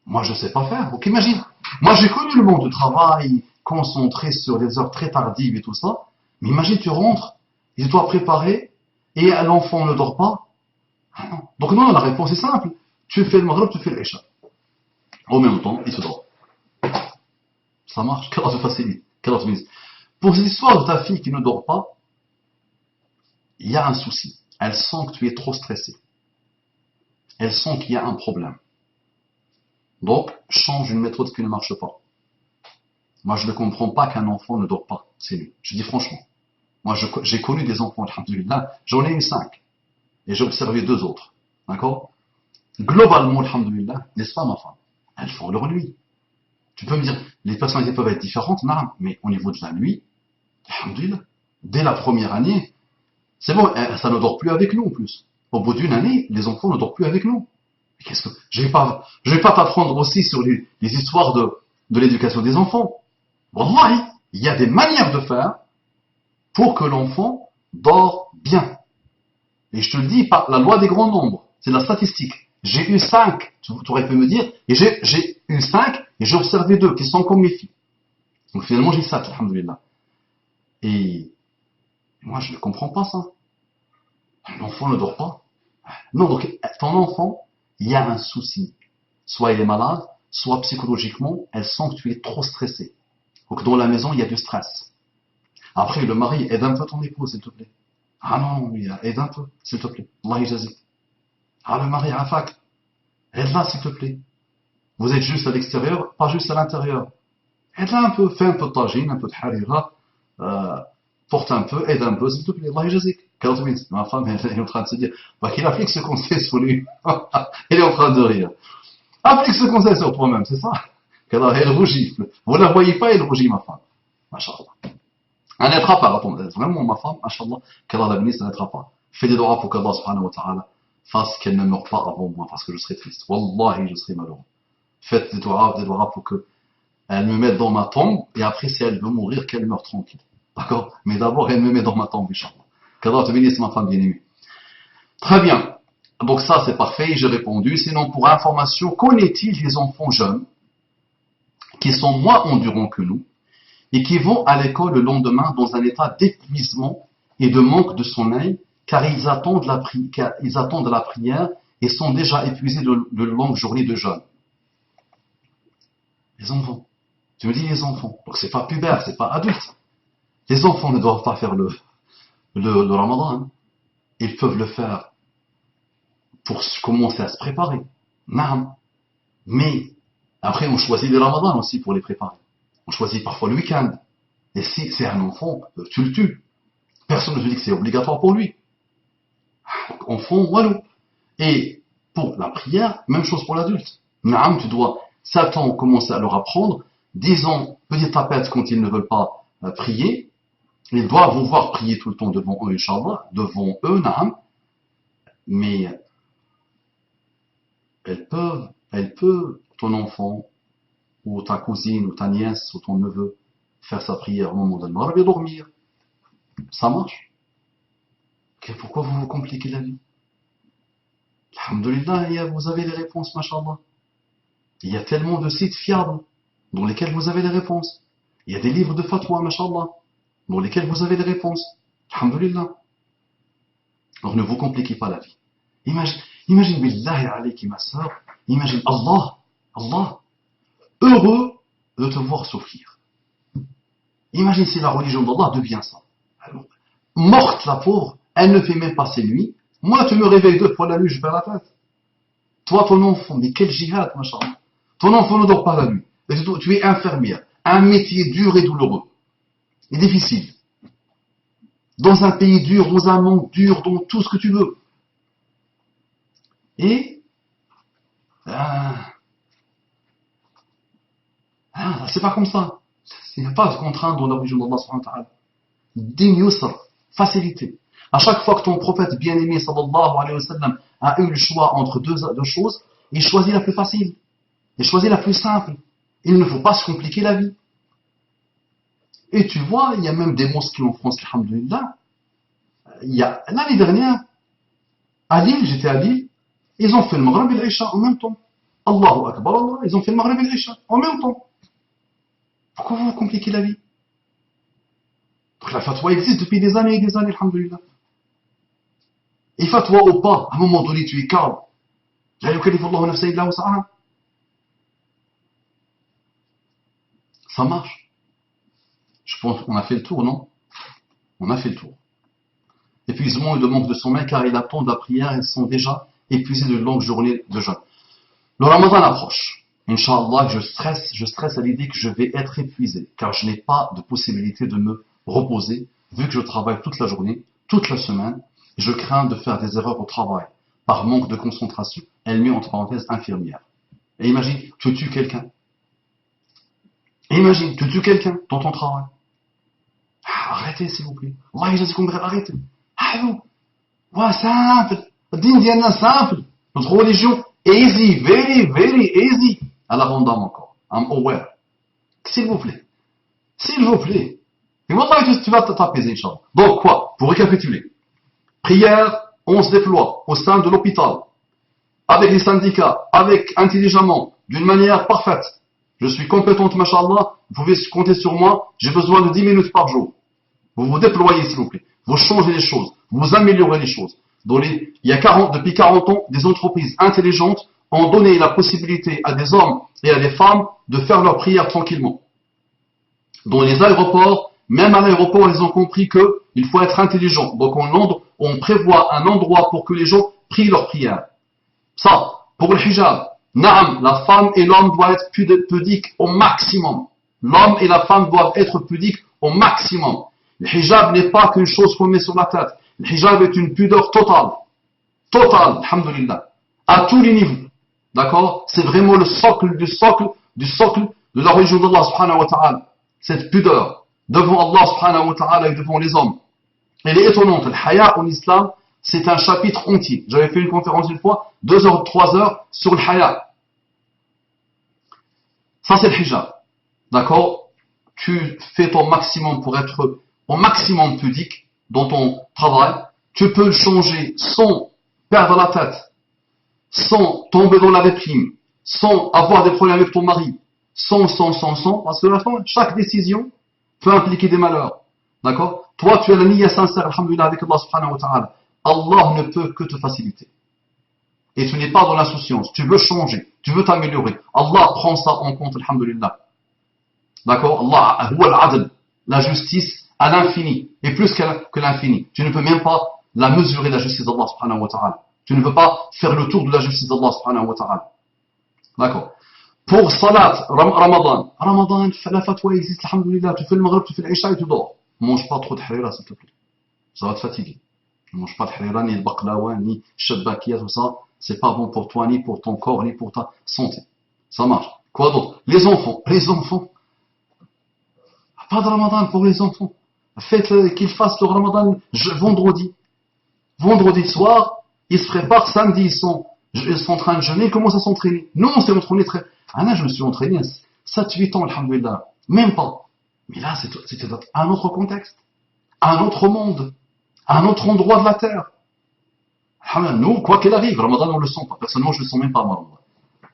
Moi je ne sais pas faire, donc imagine. Moi j'ai connu le monde du travail, concentré sur des heures très tardives et tout ça. Mais imagine, tu rentres, il doit préparer, et l'enfant ne dort pas. Ah non. Donc non, la réponse est simple. Tu fais le maghrib, tu fais l'isha. En même temps, il se dort. Ça marche. Quelle te facilite. Quelle te mise. Pour cette histoire de ta fille qui ne dort pas, il y a un souci. Elle sent que tu es trop stressé. Elle sent qu'il y a un problème. Donc, change une méthode qui ne marche pas. Moi, je ne comprends pas qu'un enfant ne dort pas. C'est lui. Je dis franchement. Moi, j'ai connu des enfants, alhamdoulilah. J'en ai eu 5. Et j'ai observé 2 autres. D'accord? Globalement, alhamdoulilah, n'est-ce pas, ma femme? Elles font leur nuit. Tu peux me dire, les personnalités peuvent être différentes, non, mais au niveau de la nuit, alhamdoulilah, dès la première année, c'est bon, ça ne dort plus avec nous en plus. Au bout d'une année, les enfants ne dorment plus avec nous. Qu'est-ce que je vais pas t'apprendre aussi sur les histoires de l'éducation des enfants. Wallahi, il y a des manières de faire pour que l'enfant dort bien. Et je te le dis par la loi des grands nombres, c'est la statistique. J'ai eu 5, tu aurais pu me dire, et j'ai eu 5 et j'ai observé 2 qui sont comme mes filles. Donc finalement j'ai 7, alhamdoulilah. Et moi je ne comprends pas ça. L'enfant ne dort pas. Non, donc ton enfant, il y a un souci. Soit il est malade, soit psychologiquement, elle sent que tu es trop stressé. Donc dans la maison, il y a du stress. Après, le mari, aide un peu ton épouse, s'il te plaît. Ah non, aide un peu, s'il te plaît. Allah yajazik. Ah, le mari, afak. Aide-la, s'il te plaît. Vous êtes juste à l'extérieur, pas juste à l'intérieur. Aide-la un peu, fais un peu de tagine, un peu de harira, porte un peu, aide un peu, s'il te plaît. Allah yajazik. Ma femme, elle est en train de se dire, bah, qu'il applique ce conseil sur lui. Elle est en train de rire. Applique ce conseil sur toi-même, c'est ça? Elle rougit. Vous ne la voyez pas, elle rougit, ma femme. Masha'Allah. Elle n'aidera pas, vraiment, ma femme, Masha'Allah, qu'Allah la bénisse, elle n'aidera pas. Fais des doigts pour qu'Allah subhanahu wa ta'ala fasse qu'elle ne meure pas avant moi, parce que je serai triste. Wallahi, je serai malheureux. Faites des doigts pour qu'elle me mette dans ma tombe, et après, si elle veut mourir, qu'elle meure tranquille. D'accord? Mais d'abord, elle me met dans ma tombe, Inch'Allah. Qu'Allah te bénisse, ma femme bien-aimée. Très bien. Donc ça, c'est parfait, j'ai répondu. Sinon, pour information, connaît-il les enfants jeunes qui sont moins endurants que nous et qui vont à l'école le lendemain dans un état d'épuisement et de manque de sommeil, car ils attendent la prière et sont déjà épuisés de longues journées de jeûne? Les enfants. Tu me dis les enfants. Donc c'est pas pubère, c'est pas adulte. Les enfants ne doivent pas faire le ramadan. Hein. Ils peuvent le faire pour commencer à se préparer. Non. Mais après, on choisit le ramadan aussi pour les préparer. On choisit parfois le week-end. Et si c'est un enfant, tu le tues. Personne ne te dit que c'est obligatoire pour lui. Donc, enfant, voilà. Et pour la prière, même chose pour l'adulte. Naam, tu dois, 7 ans, commencer à leur apprendre. 10 ans, petite tapette quand ils ne veulent pas prier, ils doivent vous voir prier tout le temps devant eux, Inch'Allah, devant eux, naam, mais elle peut, ton enfant, ou ta cousine, ou ta nièce, ou ton neveu, faire sa prière au moment de Maghrib et dormir. Ça marche. Pourquoi vous vous compliquez la vie? Alhamdulillah, vous avez les réponses, mashallah. Il y a tellement de sites fiables dans lesquels vous avez les réponses. Il y a des livres de fatwa, mashallah, dans lesquels vous avez les réponses. Alhamdulillah. Alors ne vous compliquez pas la vie. Imagine billahi alayki ma sœur, imagine Allah, heureux de te voir souffrir. Imagine si la religion d'Allah devient ça. Alors, morte la pauvre, elle ne fait même pas ses nuits. Moi, tu me réveilles 2 fois la nuit, je perds la tête. Toi, ton enfant, mais quel jihad, machallah. Ton enfant ne dort pas la nuit. Et tu es infirmière. Un métier dur et douloureux. Et difficile. Dans un pays dur, dans un monde dur, dans tout ce que tu veux. Et c'est pas comme ça. Il n'y a pas de contrainte dans la religion d'Allah subhanahu wa ta'ala. Din yusr, facilité. À chaque fois que ton prophète bien-aimé sallallahu alayhi wa sallam a eu le choix entre deux choses, il choisit la plus facile. Il choisit la plus simple. Il ne faut pas se compliquer la vie. Et tu vois, il y a même des mosquées en France, alhamdulillah. L'année dernière, à Lille, j'étais à Lille, ils ont fait le Maghrib et l'Isha en même temps. Allahu Akbar, Allah, ils ont fait le Maghrib et l'Isha en même temps. Pourquoi vous compliquez la vie? Donc la fatwa existe depuis des années et des années, alhamdulillah. Et fatwa ou pas, à un moment donné, tu es calme. La yukallifu Allahu nafsan illa wus'aha. Ça marche. Je pense qu'on a fait le tour, non? On a fait le tour. Épuisement et de manque de sommeil car il attend de la prière et sont déjà épuisés de longues journées de jeûne. Le Ramadan approche. Inch'Allah, je stresse à l'idée que je vais être épuisé car je n'ai pas de possibilité de me reposer vu que je travaille toute la journée, toute la semaine. Je crains de faire des erreurs au travail par manque de concentration. Elle met entre parenthèses infirmière. Et imagine, tu tues quelqu'un. Imagine, tu tues quelqu'un dans ton travail. Arrêtez s'il vous plaît. Arrêtez. Ouais, simple. Din diana simple. Notre religion, easy, very, very easy. À la rondam encore. I'm aware. S'il vous plaît. S'il vous plaît. Et voilà, tu vas t'apaiser, Inch'Allah. Donc quoi? Pour récapituler. Prière, on se déploie au sein de l'hôpital. Avec les syndicats, avec intelligemment, d'une manière parfaite. Je suis compétente, mashallah. Vous pouvez compter sur moi. J'ai besoin de 10 minutes par jour. Vous vous déployez, s'il vous plaît. Vous changez les choses. Vous améliorez les choses. Depuis 40 ans, des entreprises intelligentes ont donné la possibilité à des hommes et à des femmes de faire leur prière tranquillement. Dans les aéroports, même à l'aéroport, ils ont compris qu'il faut être intelligent. Donc on prévoit un endroit pour que les gens prient leur prière. Ça, pour le hijab, naam, la femme et l'homme doivent être pudiques au maximum. L'homme et la femme doivent être pudiques au maximum. Le hijab n'est pas qu'une chose qu'on met sur la tête. Le hijab est une pudeur totale. Totale, alhamdulillah. À tous les niveaux. D'accord? C'est vraiment le socle du socle de la religion d'Allah subhanahu wa ta'ala. Cette pudeur devant Allah subhanahu wa ta'ala et devant les hommes. Elle est étonnante. Le haya en islam, c'est un chapitre entier. J'avais fait une conférence une fois, 2 heures, 3 heures sur le haya. Ça c'est le hijab. D'accord? Tu fais ton maximum pour être au maximum pudique dans ton travail. Tu peux le changer sans perdre la tête, sans tomber dans la déprime, sans avoir des problèmes avec ton mari, sans, parce que la fin, chaque décision peut impliquer des malheurs. D'accord? Toi, tu as la niya sincère, alhamdulillah, avec Allah subhanahu wa ta'ala. Allah ne peut que te faciliter. Et tu n'es pas dans l'insouciance. Tu veux changer, tu veux t'améliorer. Allah prend ça en compte, alhamdulillah. D'accord? Allah, huwa al-adl, la justice à l'infini, et plus que l'infini. Tu ne peux même pas la mesurer, la justice d'Allah subhanahu wa ta'ala. Tu ne peux pas faire le tour de la justice d'Allah subhanahu wa ta'ala. D'accord? Pour salat, Ramadan, la fatwa existe, alhamdulillah, tu fais le maghrib, tu fais l'isha et tu dors. Ne mange pas trop de harira, s'il te plaît. Ça va te fatiguer. Ne mange pas de harira, ni de baklawa, ni shabakia, tout ça. C'est pas bon pour toi, ni pour ton corps, ni pour ta santé. Ça marche. Quoi d'autre? Les enfants. Pas de Ramadan pour les enfants. Faites qu'ils fassent le Ramadan vendredi. Vendredi soir, ils se préparent, samedi, ils sont en train de jeûner, ils commencent à s'entraîner. Nous, on s'est entraîné très... Ah là, je me suis entraîné 7-8 ans, alhamdoulilah. Même pas. Mais là, c'était un autre contexte, un autre monde, un autre endroit de la terre. Nous, quoi qu'il arrive, Ramadan, on le sent pas. Personnellement, je le sens même pas, Ramadan.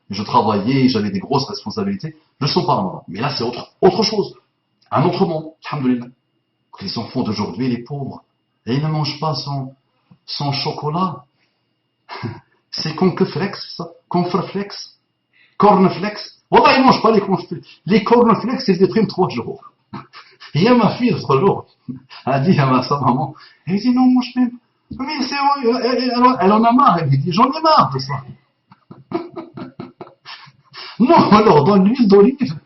Je travaillais, j'avais des grosses responsabilités, je le sens pas, Ramadan. Mais là, c'est autre chose. Un autre monde, alhamdoulilah. Les enfants d'aujourd'hui, les pauvres, et ils ne mangent pas son chocolat. C'est conflex, confreflex, cornflex. Voilà, ils ne mangent pas les cornflex, ils dépriment 3 jours. Il y a ma fille, 3 jours, elle a dit à sa maman, elle dit non, mange même. Mais elle en a marre, elle lui dit, j'en ai marre de ça. Non, on leur donne l'huile d'olive,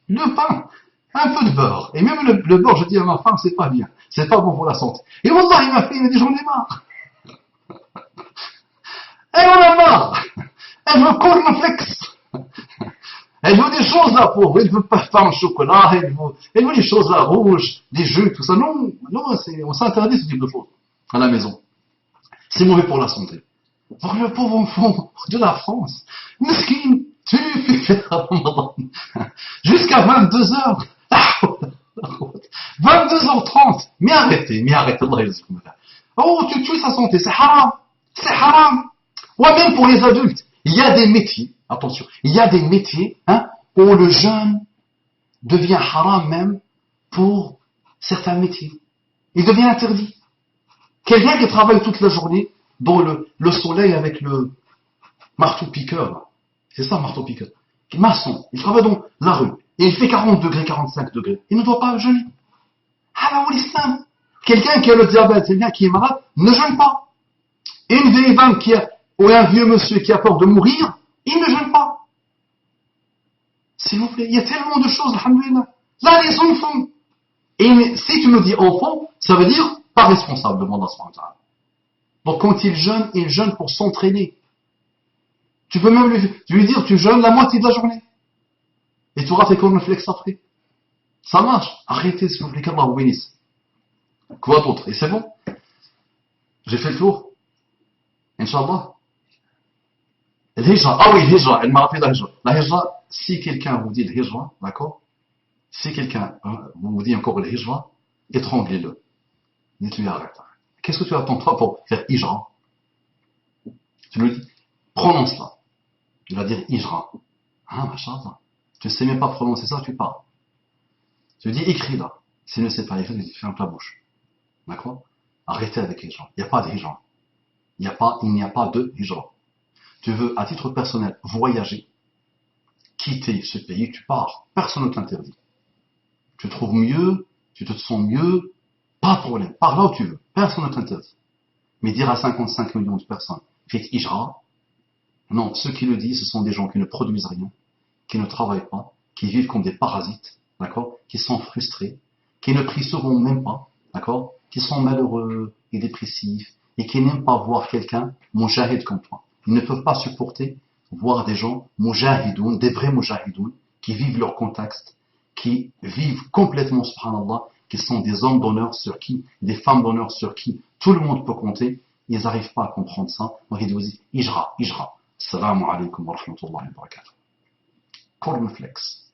le pain, un peu de beurre. Et même le beurre, je dis à ma femme, c'est pas bien. C'est pas bon pour la santé. Et wallah, ma fille, elle dit, j'en ai marre. Elle en a marre. Elle veut cornflakes. Elle veut des choses là pauvre. Elle veut pas pain au chocolat. Elle veut des choses là rouges, des jus, tout ça. Non, on s'interdit ce type de choses à la maison. C'est mauvais pour la santé. Pour le pauvre enfant de la France, mesquin, tu fais faire Ramadan jusqu'à 22h. 22h30. Mais arrêtez, Allah yazikoum. Oh, tu tues sa santé, c'est haram. C'est haram. Ouais, même pour les adultes. Il y a des métiers, attention, il y a des métiers où le jeûne devient haram même pour certains métiers. Il devient interdit. Quelqu'un qui travaille toute la journée dans le soleil avec le marteau-piqueur, c'est ça, marteau-piqueur, maçon, il travaille dans la rue, et il fait 40 degrés, 45 degrés, il ne doit pas jeûner. Ah, oui, l'islam. Quelqu'un qui a le diabète, quelqu'un qui est malade, ne jeûne pas. Une vieille femme ou un vieux monsieur qui a peur de mourir, il ne jeûne pas. S'il vous plaît, il y a tellement de choses, alhamdoulilah. Là, les enfants. Et si tu me dis enfant, ça veut dire pas responsable devant Allah subhanahu wa ta'ala. Donc quand il jeûne pour s'entraîner. Tu peux même lui dire, tu jeûnes la moitié de la journée. Et tu auras tes cornflakes après. Ça marche. Arrêtez, s'il vous plaît, qu'Allah vous bénisse. Quoi d'autre? Et c'est bon? J'ai fait le tour? Inch'Allah. L'hijra. Ah oui, l'hijra. Elle m'a rappelé la hijra. La hijra, si quelqu'un vous dit l'hijra, d'accord? Si quelqu'un vous dit encore l'hijra, étranglez-le. Dites-lui arrête. Qu'est-ce que tu attends toi pour faire hijra? Tu lui dis, prononce-la. Il va dire hijra. Ah, machallah. Tu ne sais même pas prononcer ça, tu parles. Tu lui dis écris-la. S'il ne sait pas écrire, tu dis ferme la bouche. D'accord? Arrêtez avec hijra. Il n'y a pas de hijra. Il n'y a pas de hijra. Tu veux, à titre personnel, voyager, quitter ce pays, tu pars. Personne ne t'interdit. Tu trouves mieux, tu te sens mieux, pas de problème. Pars là où tu veux. Personne ne t'interdit. Mais dire à 55 millions de personnes, faites hijra, non, ceux qui le disent, ce sont des gens qui ne produisent rien, qui ne travaillent pas, qui vivent comme des parasites, d'accord, qui sont frustrés, qui ne prient souvent même pas, d'accord, qui sont malheureux et dépressifs, et qui n'aiment pas voir quelqu'un mujahid comme toi. Ils ne peuvent pas supporter voir des gens mujahidoun, des vrais mujahidoun, qui vivent leur contexte, qui vivent complètement, subhanallah, qui sont des hommes d'honneur sur qui, des femmes d'honneur sur qui tout le monde peut compter. Ils n'arrivent pas à comprendre ça. Donc ils disent hijra, hijra. Assalamu alaikum wa rahmatullahi wa barakatuh. Cornflakes.